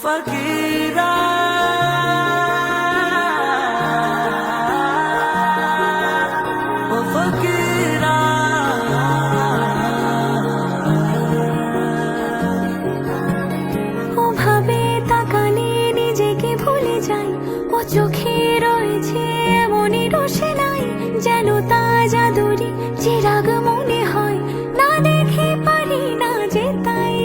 फकीरा ओ फकीरा ও ভাবে তাকালে নিজেকে ভুলে যাই, ও চোখে রয়েছে এমনই রোশনাই, যেন তাজা দড়ি চিরাগ মনে হয়, না দেখে পারি না যে তাই।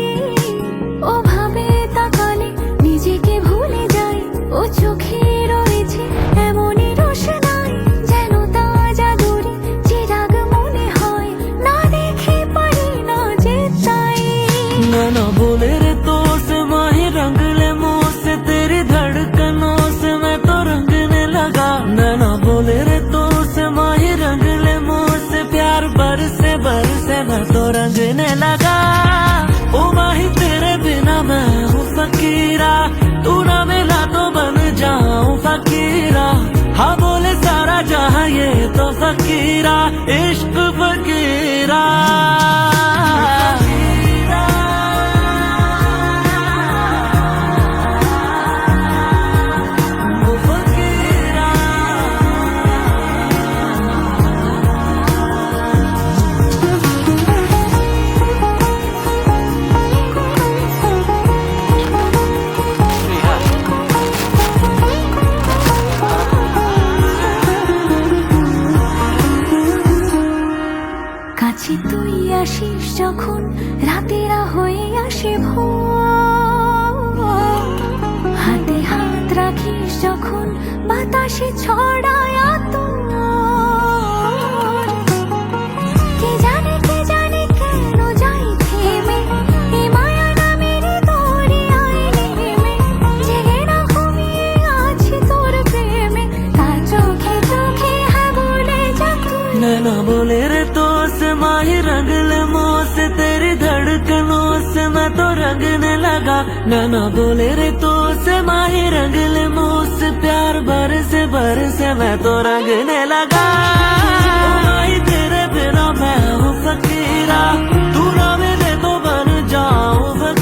ও ভাবে তাকালে নিজেকে ভুলে যাই, ও চোখে রয়েছে এমনই রোশনাই, যেন তাজা দড়ি চিরাগ মনে হয়, না দেখে পারি না যে তাই। ना बोले रे तो से माही रंग ले मुँह से, तेरी धड़कनों से मैं तो रंगने लगा। ना बोले रे तो से माही रंग ले मुँह से, प्यार बरसे बरसे मैं तो रंगने लगा। ओ माही तेरे बिना मैं हूँ फकीरा, तू ना मिला तो बन जाऊँ फकीरा। हाँ बोले सारा जहाँ ये तो फकीरा, इश्क फकीरा। কাছে তুই আসিস যখন, রাতেরা হয়ে আসে ভোর, হাতে হাত রাখিস যখন বাতাসে ছড়ায় আতর। কে জানে কেন যাই থেমে, এ মায়া নামের দরিয়ায় নেমে, জেগে না ঘুমিয়ে আছি তোর প্রেমে, তার চোখে চোখে হ্যাঁ বলে যা তুই। ना बोले रे तो से माही रंग ले मुँह से, तेरी धड़कनों से मैं तो रंगने लगा। ना बोले रे तो से माही रंग ले मुँह से, प्यार बरसे बरसे मैं तो रंगने लगा। ओ माही तेरे बिना मैं हूँ फकीरा, तू ना मिले तो बन जाऊँ फकीरा।